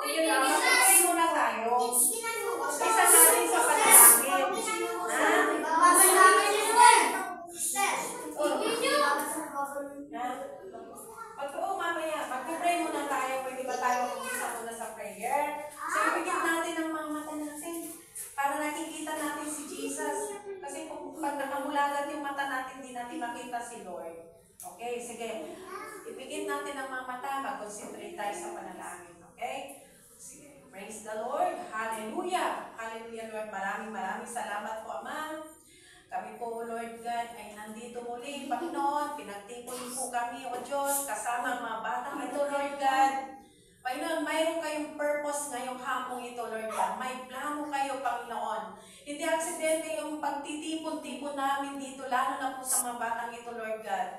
Sige na, mag-pray muna tayo. Isa natin sa panalangin. Mamaya, mag-pray muna tayo. Pwede ba tayo mag-isa muna sa prayer? So, ibigyan natin ang mga mata natin para nakikita natin si Jesus. Kasi pag nakamulagat yung mata natin, hindi natin makita si Lord. Okay, sige. Ibigyan natin ang mga mata. Mag-concentrate tayo sa panalangin. Okay? Sige. Praise the Lord. Hallelujah. Hallelujah, Lord. Maraming salamat po, Ama. Kami po, Lord God, ay nandito muli, Panginoon. Pinagtipon po kami, O Diyos, kasama ang mga batang ito, Lord God. Panginoon, mayroon kayong purpose ngayong hapong ito, Lord God. May plano kayo, Panginoon. Hindi aksidente yung pagtitipon-tipon namin dito, lalo na po sa mga batang ito, Lord God.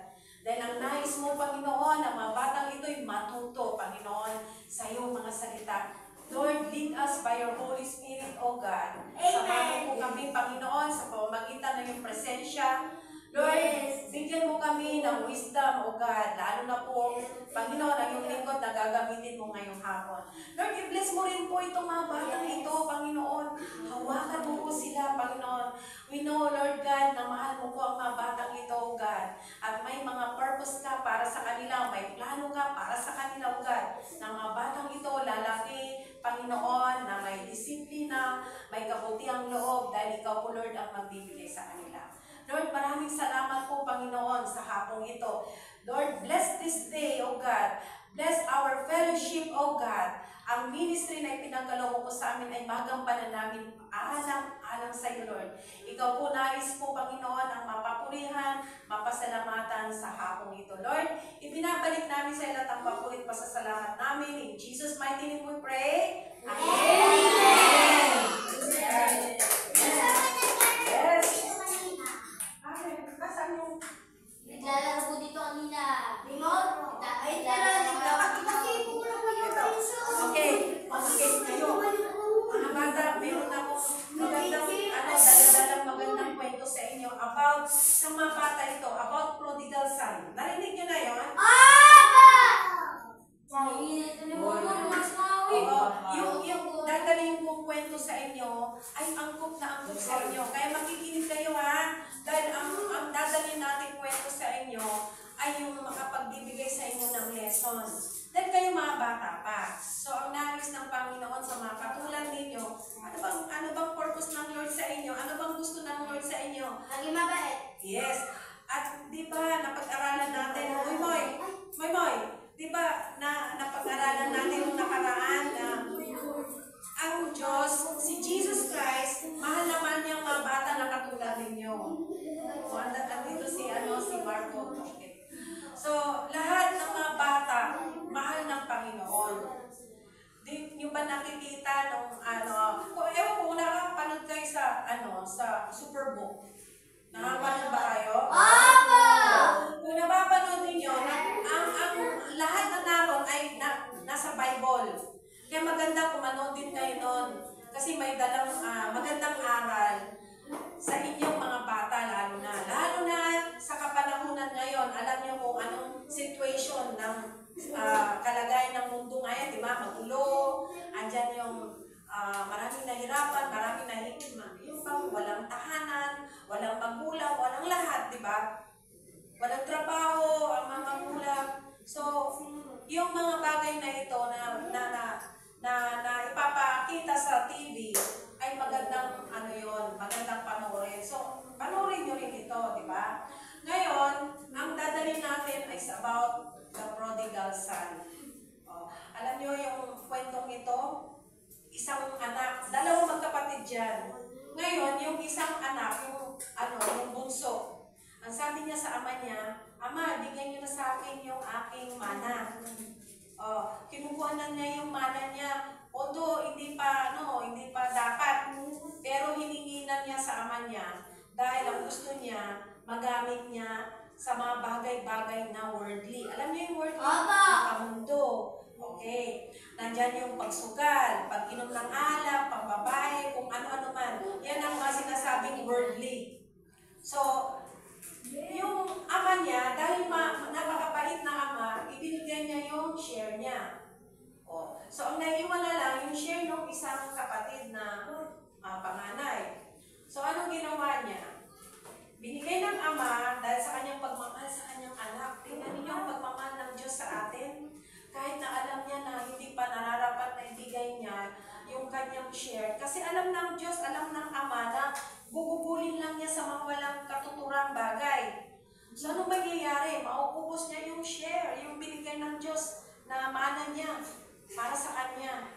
Dahil ang nais mo, Panginoon, ang mga batang ito ay matuto, Panginoon, sa iyong mga salita. Lord, lead us by your Holy Spirit, O God. Samahan mo kami, Panginoon, sa pamamagitan ng iyong presensya. Lord, bigyan mo kami ng wisdom, O God. Lalo na po, Panginoon, ang iyong lingkod na gagamitin mo ngayong hapon. Lord, i-bless mo rin po itong mga batang ito, Panginoon. Hawakan mo po sila, Panginoon. We know, Lord God, na mahal mo po ang mga batang ito, O God. At may mga purpose ka para sa kanila. May plano ka para sa kanila, O God. Na mga batang ito, lalaki, Panginoon, na may disiplina, may kabutiang loob, dahil ikaw po, Lord, ang magbibigay sa kanila. Lord, maraming salamat po, Panginoon, sa hapong ito. Lord, bless this day, O God. Bless our fellowship, O God. Ang ministry na ipinagkaloob po sa amin ay magampanan namin alang sa iyo, Lord. Ikaw po nais po, Panginoon, ang mapapurihan, mapasalamatan sa hapong ito. Lord, ibinabalik namin sa iyo at ang papulit pasasalamat namin. In Jesus' mighty name we pray. Amen. Yes. Okay, kasama yung naglalaro po dito kanina. Remote? Okay, kayo. Mga bata, meron akong magandang kwento sa inyo about sa mga bata ito, about prodigal son. Narinig nyo na yun? Yung dadalhin kong kwento sa inyo ay angkop na angkop sa inyo. Kaya makikinig kayo, ha? Dahil ang dadalhin natin kwento sa inyo ay yung makapagbibigay sa inyo ng lesson. Dahil kayo mga bata pa. So, ang nais ng Panginoon sa mga katulad ninyo, ano bang purpose ng Lord sa inyo? Ano bang gusto ng Lord sa inyo? Lagi mabait. Yes. At di ba napag-aralan natin, Moy, di ba napag-aralan natin yung nakaraan na ang Diyos, si Jesus Christ, mahal naman niyang mga bata na katulad ninyo. O, andito si Marco. Okay. So, lahat ng mga bata, mahal ng Panginoon. Di nyo ba nakikita nung ewan ko, nakapanood kayo sa Superbook? Nakapanood ba kayo? Opo! Kung napapanood ninyo, ang lahat na naroon ay nasa Bible. Kaya maganda kung manood din kayo nun. Kasi may dalang magandang aral sa inyong mga bata, lalo na sa kapanahunan ngayon. Alam niyo kung anong situation ng kalagayan ng mundo ngayon, di ba? Magulo, andyan yung maraming nahirapan, maraming yung pang walang tahanan, walang magulang, walang lahat, di ba? Walang trabaho, ang mga magulang. So, yung mga bagay na ito na ipapakita sa TV ay magandang magandang panoorin. So, panoorin nyo rin ito, di ba? Ngayon, ang dadalhin natin is about the prodigal son. Alam nyo yung kwentong ito? Isang anak, dalawang magkapatid dyan. Ngayon, yung isang anak, yung bunso, ang sabi niya sa ama niya, "Ama, bigyan niyo na sa akin yung aking mana." Kinukuha na niya yung mana niya, although hindi pa dapat, pero hiningi na niya sa ama niya dahil ang gusto niya, magamit niya sa mga bagay-bagay na worldly. Alam niyo yung worldly? Makamundo. Okay. Nandyan yung pagsugal, pag-inom ng alak, pagbabae, kung ano-ano man. Yan ang mga sinasabing worldly. So, yung ama niya, dahil napakabait na ama, ibinigay niya yung share niya. So, ang yung isang kapatid na panganay. So, anong ginawa niya? Binigay ng Ama dahil sa kanyang pagmamahal sa kanyang anak. Tingnan niyo ang pagmamahal ng Diyos sa atin. Kahit na alam niya na hindi pa nararapat na ibigay niya yung kanyang share. Kasi alam ng Diyos, alam ng Ama na gugugulin lang niya sa mga walang katuturang bagay. So, anong mangyayari? Mauubos niya yung share, yung binigay ng Diyos na mana niya para sa kanya.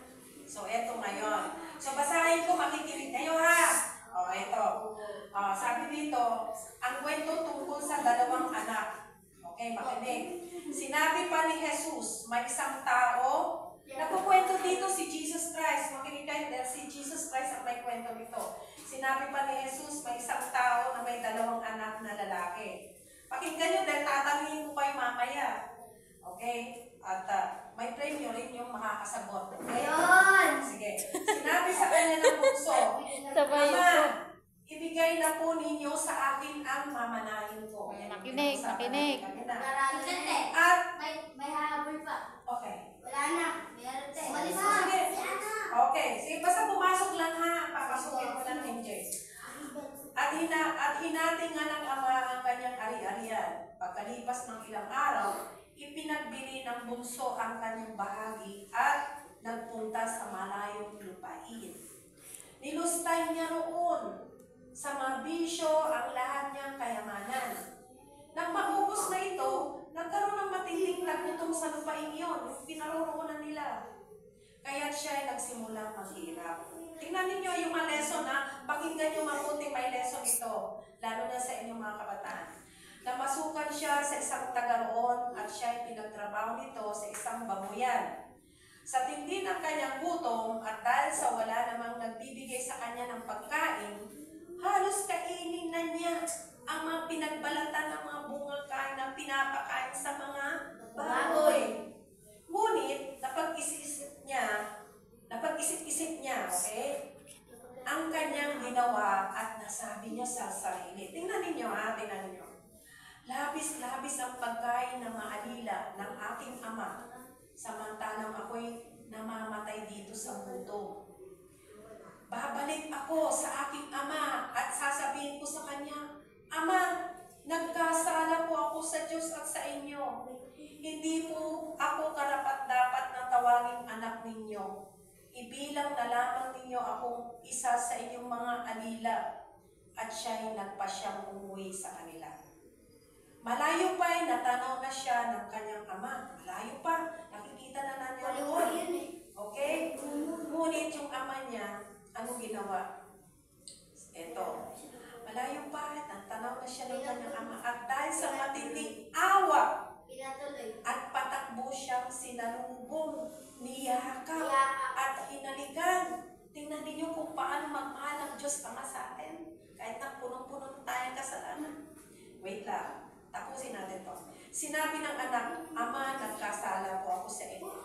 So, eto ngayon. So, basahin ko, makikinig kayo ha. O, eto. Sabi dito, ang kwento tungkol sa dalawang anak. Okay, makinig. Sinabi pa ni Jesus, may isang tao, nagkukwento dito si Jesus Christ. Makinig kayo dahil si Jesus Christ ang may kwento dito. Sinabi pa ni Jesus, may isang tao na may dalawang anak na lalaki. Pakinggan nyo dahil tatanungin ko kayo mamaya. Okay? At may premyo rin yung makakasagot. Okay? Sige. Sinabi sa kanya ng bunso, Ama, ibigay na po ninyo sa akin ang mamanahin ko. Makinig, makinig. At, may habol pa. okay. Wala na. Meron tayo. Walis Sige. Okay. Sige, basta pumasok lang ha. Papasukin ko lang MJ. At hinating nga ng Ama ang kanyang ari-arian. Pagkalipas ng ilang araw, ipinagbili ng bunso ang kanyang bahagi at nagpunta sa malayong lupain. Nilustay niya roon sa mabisyo ang lahat niyang kayamanan. Nang maubos na ito, nagkaroon ng matinding tagutom sa lupain iyon, yung pinaroroonan nila. Kaya't siya ay nagsimulang maghirap. Tingnan ninyo yung mga lesson ha. Pakinggan nyo mabuti, may lesson ito. Lalo na sa inyong mga kabataan. Namasukan siya sa isang taga roon at siya ay pinagtrabaho nito sa isang babuyan. Sa tindi ng kanyang gutom at dahil sa wala namang nagbibigay sa kanya ng pagkain, halos kainin na niya ang mga pinagbalatan ng mga bungakain na pinapakain sa mga baboy. Ngunit, napag-isip-isip niya, okay? Ang kanyang ginawa at nasabi niya sa sarili. Tingnan ninyo ha, tingnan ninyo. Labis-labis ang pagkain na maalila ng aking ama, samantalang ako'y namamatay dito sa mundo. Babalik ako sa aking ama at sasabihin ko sa kanya, Ama, nagkasala po ako sa Diyos at sa inyo. Hindi po ako karapat-dapat na tawaging anak ninyo. Ibilang na lamang ninyo akong isa sa inyong mga alila. At siya'y nagpasyang umuwi sa kanila. Malayo pa ay natanaw na siya ng kanyang ama. Malayo pa, nakikita na natin doon. Okay? Ngunit yung ama niya, anong ginawa? Eto. Malayo pa, natanaw na siya ng kanyang ama. At dahil sa matinding awa, at patakbo siyang sinalubong, niyakap at hinalikan. Tingnan ninyo kung paano magmahal ang Diyos Ama sa atin. Kahit na punong-punong tayong kasalanan. Wait lang. Tapusin natin to. Sinabi ng anak, Ama, nagkasala po ako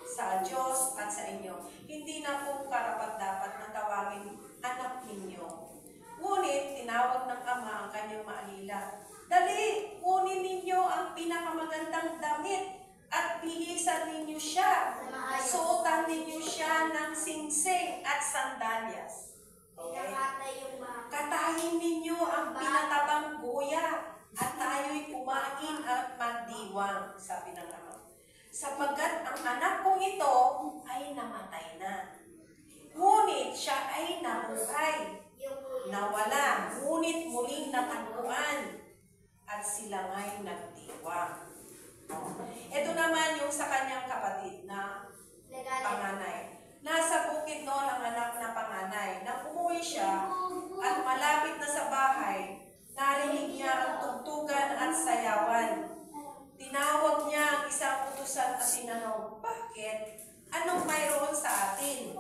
sa Diyos at sa inyo. Hindi na po karapat-dapat na tawagin anak ninyo. Ngunit, tinawag ng Ama ang kanyang maalila. Dali, kunin ninyo ang pinakamagandang damit at bihisan ninyo siya. Suotan ninyo siya ng singsing at sandalyas. Okay? Katahin ninyo ang pinatabang guya at tayo'y kumain at magdiwang, sabi ng ama. Sapagkat ang anak kong ito ay namatay na. Ngunit siya ay nabuhay. Nawala, ngunit muling natagpuan. At sila nga'y nagdiwang. Ito naman yung sa kanyang kapatid na panganay. Nasa bukid noon ang anak na panganay. Nang umuwi siya at malapit na sa bahay, narinig niya ang tugtugan at sayawan. Tinawag niya ang isang utusan at tinanong, Bakit? Anong mayroon sa atin?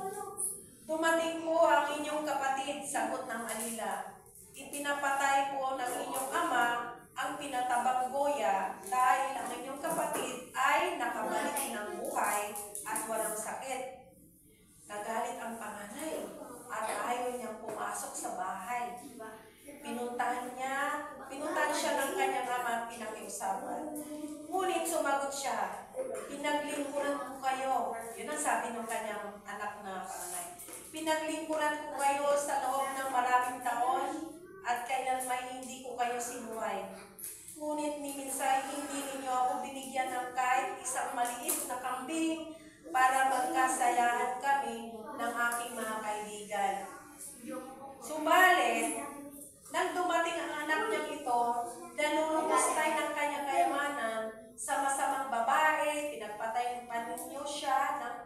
Dumating po ang inyong kapatid, sagot ng alila. Ipinapatay po ng inyong ama ang pinatabang goya dahil ang inyong kapatid ay nakabalik ng buhay at walang sakit. Nagalit ang panganay at ayaw niyang pumasok sa bahay. Pinuntahan siya ng kanyang ama at pinakiusapan. Ngunit sumagot siya, pinaglingkuran ko kayo. Yun ang sabi ng kanyang anak na panganay. Pinaglingkuran ko kayo sa loob ng maraming taon at kailan may hindi ko kayo sinuway. Ngunit ni minsan hindi ninyo ako binigyan ng kahit isang maliit na kambing para magkasayahan kami ng aking mga kaibigan. Subalit, nang dumating ang anak niyang ito, nanunungkustay ng kanyang kayamanan sa masamang babae, pinagpatay pa ninyo siya ng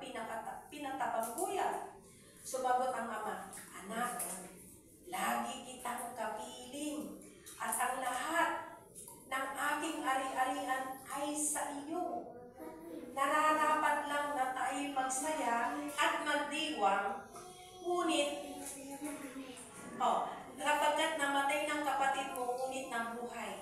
pinatapangguya. Sumagot ang ama, "Anak, lagi kitang kapiling at ang lahat ng aking ari-arian ay sa iyo. Nararapat lang na tayo magsaya at magdiwang, ngunit, kapagkat namatay ng kapatid mo, ngunit nabuhay,